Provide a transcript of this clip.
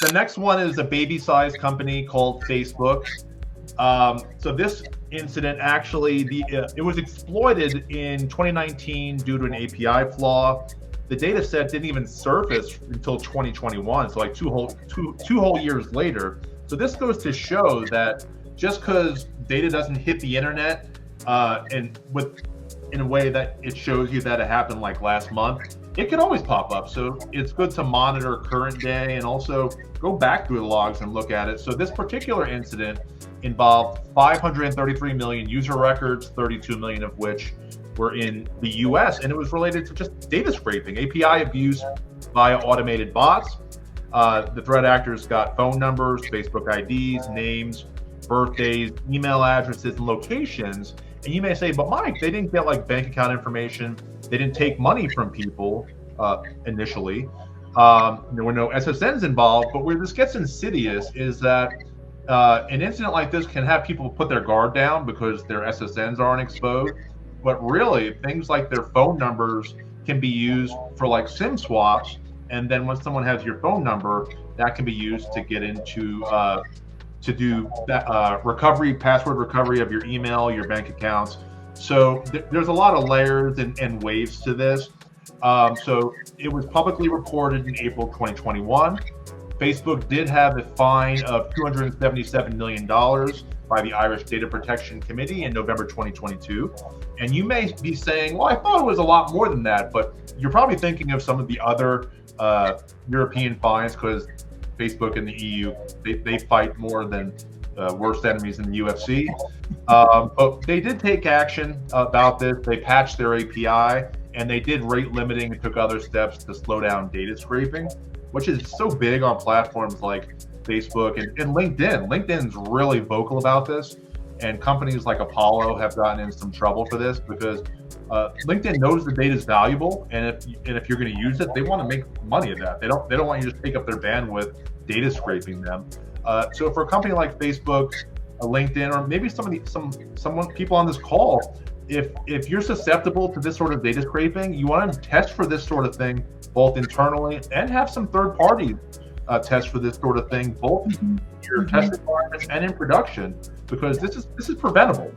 The next one is a baby-sized company called Facebook. So this incident actually, it was exploited in 2019 due to an API flaw. The data set didn't even surface until 2021, so like two whole years later. So this goes to show that just because data doesn't hit the internet in a way that it shows you that it happened like last month, it can always pop up. So it's good to monitor current day and also go back through the logs and look at it. So this particular incident involved 533 million user records, 32 million of which were in the US, and it was related to just data scraping, API abuse via automated bots. The threat actors got phone numbers, Facebook IDs, names, birthdays, email addresses, and locations. And you may say, but Mike, they didn't get like bank account information. They didn't take money from people initially. There were no SSNs involved, but where this gets insidious is that an incident like this can have people put their guard down because their SSNs aren't exposed. But really, things like their phone numbers can be used for like SIM swaps. And then when someone has your phone number, that can be used to get into to do that recovery, password recovery of your email, your bank accounts. So there's a lot of layers and waves to this. So it was publicly reported in April 2021. Facebook did have a fine of $277 million by the Irish Data Protection Committee in November 2022. And you may be saying, well, I thought it was a lot more than that, but you're probably thinking of some of the other European fines because Facebook and the EU, they fight more than worst enemies in the UFC. But they did take action about this. They patched their API and they did rate limiting and took other steps to slow down data scraping, which is so big on platforms like Facebook and LinkedIn. LinkedIn's really vocal about this, and companies like Apollo have gotten in some trouble for this because LinkedIn knows the data is valuable, and if you're going to use it, they want to make money of that. They don't want you to take up their bandwidth data scraping them. So for a company like Facebook, LinkedIn, or maybe people on this call, if you're susceptible to this sort of data scraping, you want to test for this sort of thing both internally and have some third parties test for this sort of thing, both in your test environments and in production, because this is preventable.